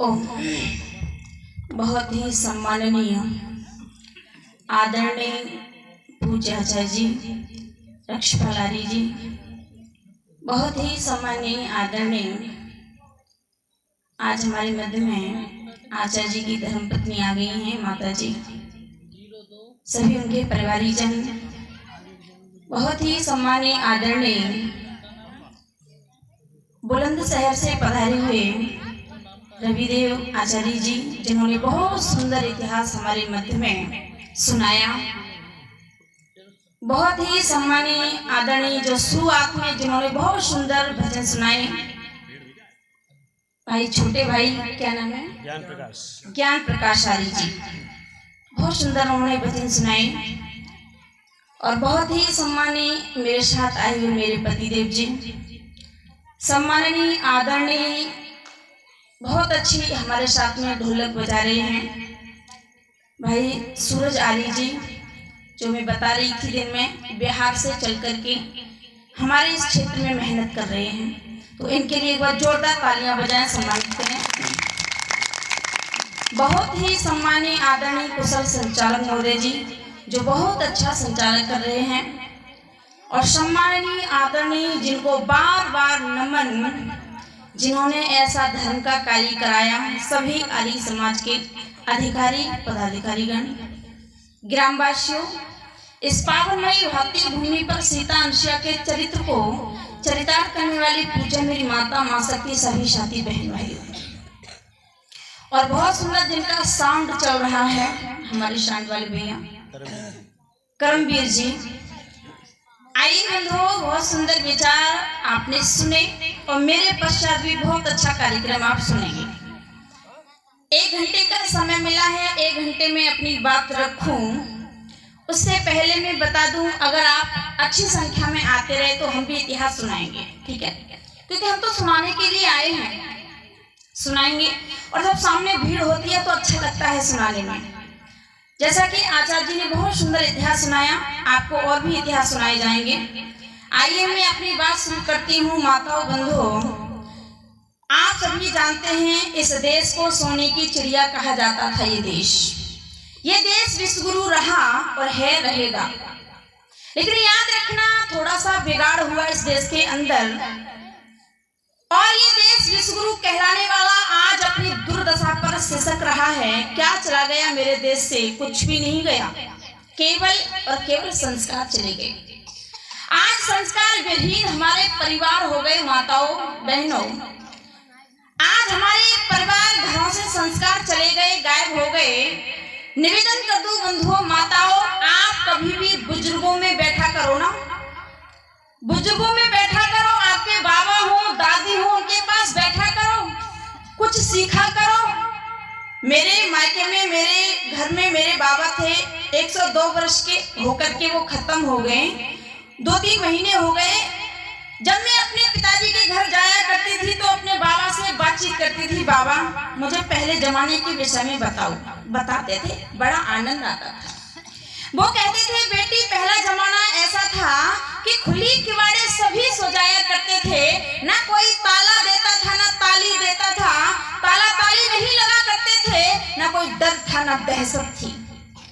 ओम। बहुत ही सम्माननीय आदरणीय पूज्य आचार्य जी रक्षपालारी जी, बहुत ही सम्माननीय आदरणीय आज हमारे मध्य में आचार्य जी की धर्मपत्नी आ गई हैं, माता जी, सभी उनके परिवारीजन, बहुत ही सम्माननीय आदरणीय बुलंदशहर से पधारे हुए रविदेव आचार्य जी, जिन्होंने बहुत सुंदर इतिहास हमारे मध्य में सुनाया। बहुत ही सम्माननीय आदरणीय जो शुरुआत में जिन्होंने बहुत सुंदर भजन सुनाए, भाई छोटे भाई, क्या नाम है? ज्ञान प्रकाश आर्य जी, बहुत सुंदर उन्होंने भजन सुनाए। और बहुत ही सम्माननीय मेरे साथ आए हुए मेरे पतिदेव जी, सम्माननीय आदरणीय, बहुत अच्छी हमारे साथ में ढोलक बजा रहे हैं भाई सूरज आर्य जी, जो मैं बता रही थी दिन में बिहार से चल करके हमारे इस क्षेत्र में मेहनत कर रहे हैं, तो इनके लिए एक बार जोरदार तालियां बजाएं, सम्मानित करें। बहुत ही सम्माननीय आदरणीय कुशल संचालक महोदय जी, जो बहुत अच्छा संचालन कर रहे हैं। और सम्माननीय आदरणीय जिनको बार बार नमन, जिन्होंने ऐसा धर्म का कार्य कराया, सभी आर्य समाज के अधिकारी पदाधिकारीगण, ग्रामवासियों, इस पावनमयी भक्ति भूमि पर सीता अनुसुईया के चरित्र को चरितार्थ करने वाली पूज्य मेरी माता मां शक्ति, सभी साथी बहन भाइयों, और बहुत सुंदर जिनका साउंड चल रहा है हमारे साउंड वाले भैया करमवीर जी। आइए बंधुओं, बहुत सुंदर विचार आपने सुने और मेरे पश्चात भी बहुत अच्छा कार्यक्रम आप सुनेंगे। 1 घंटे का समय मिला है, 1 घंटे में अपनी बात रखूं उससे पहले मैं बता दूं, अगर आप अच्छी संख्या में आते रहे तो हम भी इतिहास सुनाएंगे, ठीक है? क्योंकि हम तो सुनाने के लिए आए हैं, सुनाएंगे। और जब सामने भीड़ होती है तो अच्छा लगता है सुनाने में। जैसा कि आचार्य जी ने बहुत सुंदर इतिहास सुनाया, आपको और भी इतिहास सुनाए जाएंगे। आइए मैं अपनी बात शुरू करती हूँ। माताओं बंधुओं, आप सभी जानते हैं इस देश को सोने की चिड़िया कहा जाता था। ये देश विश्वगुरु रहा और है, रहेगा। लेकिन याद रखना, थोड़ा सा बिगाड़ हुआ इस देश के अंदर, और ये देश विश्वगुरु कहलाने वाला आज अपनी दुर्दशा पर सिसक रहा है। क्या चला गया मेरे देश से? कुछ भी नहीं गया, केवल और केवल संस्कार चले गए। आज संस्कार विहीन हमारे परिवार हो गए। माताओं बहनों, आज हमारे परिवार घरों से संस्कार चले गए, गायब हो गए। निवेदन कर दूं बंधुओं, माताओं, आप कभी भी बुजुर्गों में बैठा करो ना, बुजुर्गों में बैठा करो, आपके बाबा हो दादी हो उनके पास बैठा करो, कुछ सीखा करो। मेरे मायके में, मेरे घर में मेरे बाबा थे, 102 वर्ष के होकर के वो खत्म हो गए। 2-3 महीने हो गए। जब मैं अपने पिताजी के घर जाया करती थी तो अपने बाबा से बातचीत करती थी, बाबा मुझे पहले जमाने के विषय में बताओ। बताते थे, बड़ा आनंद आता था। वो कहते थे, बेटी पहला जमाना ऐसा था कि खुली किवाड़े सभी सो जाया करते थे, ना कोई ताला देता था ना ताली देता था, ताला ताली नहीं लगा करते थे, ना कोई डर था ना दहशत थी,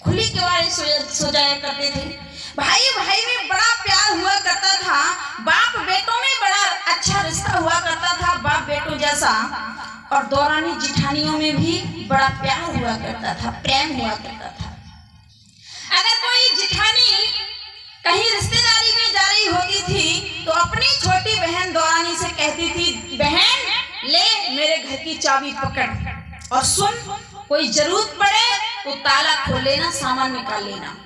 खुली किवाड़े सो जाया करते थे। भाई भाई में बड़ा प्यार हुआ करता था, बाप बेटों में बड़ा अच्छा रिश्ता हुआ करता था, बाप बेटों जैसा। और दौरानी जिठानियों में भी बड़ा प्यार हुआ करता था, प्रेम हुआ करता था। अगर कोई जिठानी कहीं रिश्तेदारी में जा रही होती थी तो अपनी छोटी बहन दौरानी से कहती थी, बहन ले मेरे घर की चाबी पकड़ और सुन, कोई जरूरत पड़े तो ताला खोल लेना, सामान निकाल लेना।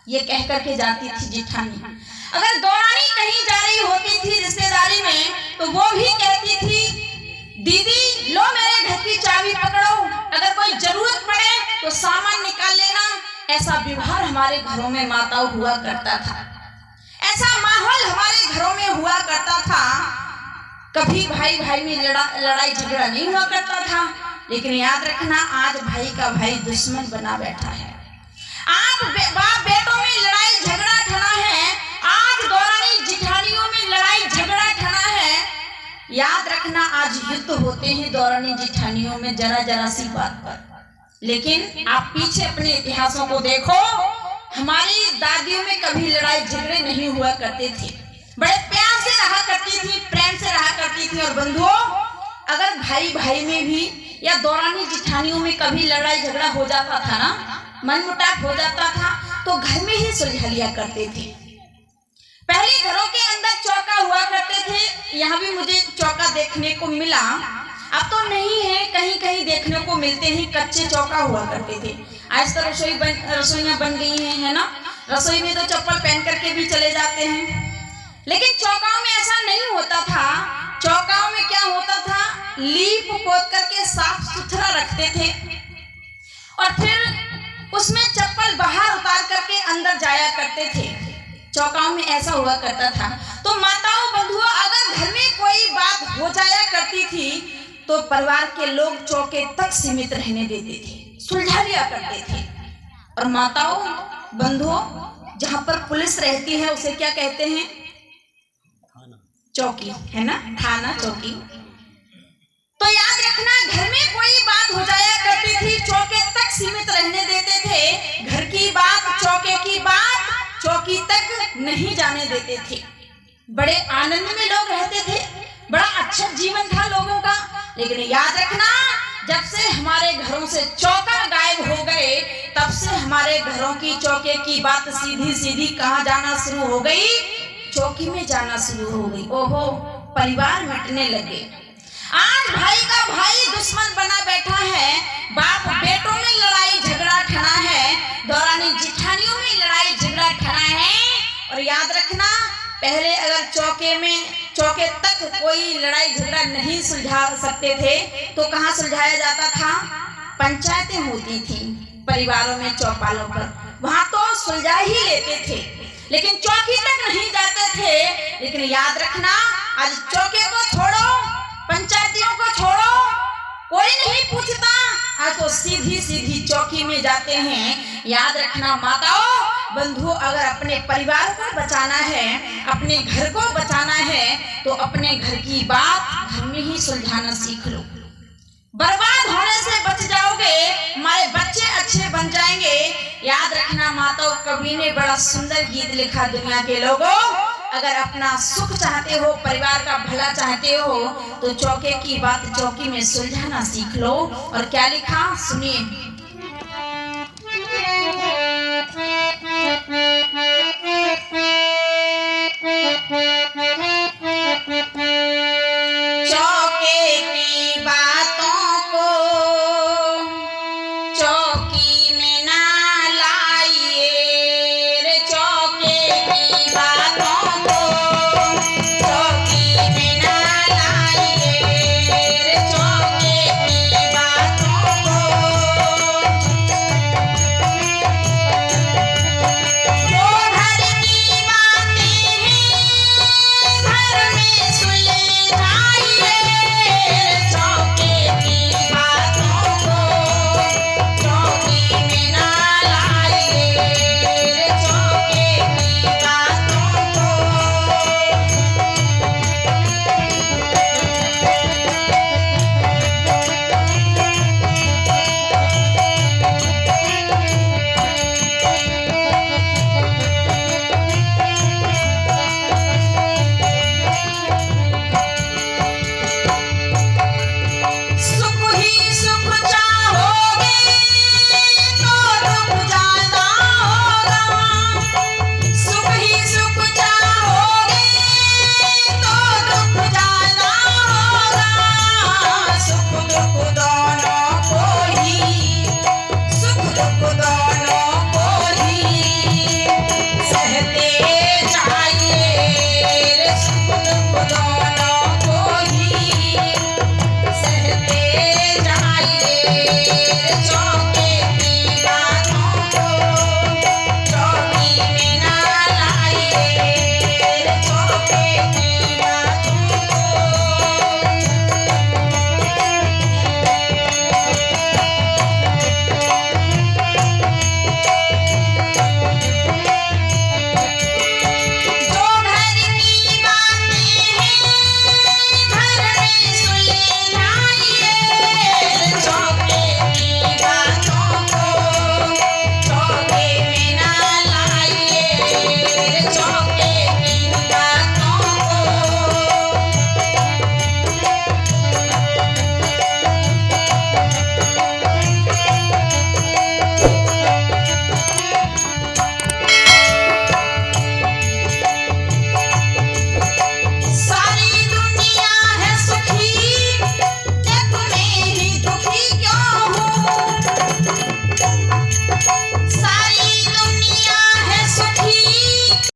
ये कह करके जाती थी जिठानी। अगर दौरानी कहीं जा रही होती थी रिश्तेदारी में तो वो भी कहती थी, दीदी लो मेरे घर की चाबी पकड़ो, अगर कोई जरूरत पड़े तो सामान निकाल लेना। ऐसा व्यवहार हमारे घरों में माताओं हुआ करता था, ऐसा माहौल हमारे घरों में हुआ करता था। कभी भाई भाई में लड़ाई झगड़ा नहीं हुआ करता था। लेकिन याद रखना, आज भाई का भाई दुश्मन बना बैठा है। आज बाप बेटों में लड़ाई झगड़ा ठना है, आज दौरानी जिठानियों में लड़ाई झगड़ा ठना है। याद रखना आज युद्ध होते हैं दौरानी जिठानियों में जरा जरा सी बात पर, लेकिन आप पीछे अपने इतिहासों को देखो, हमारी दादियों में कभी लड़ाई झगड़े नहीं हुआ करते थे, बड़े प्यार से रहा करती थी, प्रेम से रहा करती थी। और बंधुओं, अगर भाई भाई में भी या दौरानी जिठानियों में कभी लड़ाई झगड़ा हो जाता था ना, मनमुटाव हो जाता था, तो घर में ही सुलझा लिया करते थे। पहले घरों के अंदर चौका हुआ करते थे, यहाँ भी मुझे चौका देखने को मिला, अब तो नहीं है, कहीं कहीं देखने को मिलते हैं, कच्चे चौका हुआ करते थे। आज तो रसोइयां बन गई हैं, है ना, रसोई में तो चप्पल पहन करके भी चले जाते हैं, लेकिन चौकाओं में ऐसा नहीं होता था। चौकाओं में क्या होता था, लीप पोत करके साफ सुथरा रखते थे और फिर उसमें चप्पल बाहर उतार करके अंदर जाया करते थे। चौकाओं में ऐसा हुआ करता था। तो माताओं बंधुओं, अगर घर में कोई बात हो जाया करती थी तो परिवार के लोग चौके तक सीमित रहने देते थे, सुलझा लिया करते थे। और माताओं बंधुओं, जहां पर पुलिस रहती है उसे क्या कहते हैं, चौकी, है ना, थाना चौकी। तो याद रखना, घर में कोई बात हो जाया करती थी, चौके तक सीमित रहने देते थे। घर की बात, चौके की बात चौकी तक नहीं जाने देते थे। बड़े आनंद में लोग रहते थे, बड़ा अच्छा जीवन था लोगों का। लेकिन याद रखना, जब से हमारे घरों से चौका गायब हो गए, तब से हमारे घरों की चौके की बात सीधी सीधी कहाँ जाना शुरू हो गई, चौकी में जाना शुरू हो गई। ओहो, परिवार मिटने लगे। आज भाई का भाई दुश्मन बना बैठा है, बाप बेटों में लड़ाई झगड़ा खड़ा है, दौरानी जिठानियों में लड़ाई झगड़ा खड़ा है। और याद रखना, पहले अगर चौके तक कोई लड़ाई झगड़ा नहीं सुलझा सकते थे तो कहाँ सुलझाया जाता था, पंचायतें होती थी परिवारों में, चौपालों पर, वहां तो सुलझा ही लेते थे, लेकिन चौकी तक नहीं जाते थे। लेकिन याद रखना, आज चौके को छोड़ो, पंचायतियों को छोड़ो, कोई नहीं पूछता, आज तो सीधी सीधी चौकी में जाते हैं। याद रखना माताओं बंधुओं, अगर अपने परिवार को बचाना है, अपने घर को बचाना है, तो अपने घर की बात घर में ही सुलझाना सीख लो। बर्बाद होने से बच जाओगे, हमारे बच्चे अच्छे बन जाएंगे। याद रखना माताओं, कवि ने बड़ा सुंदर गीत लिखा, दुनिया के लोगों, अगर अपना सुख चाहते हो, परिवार का भला चाहते हो, तो चौके की बात चौकी में सुलझाना सीख लो। और क्या लिखा, सुनिए।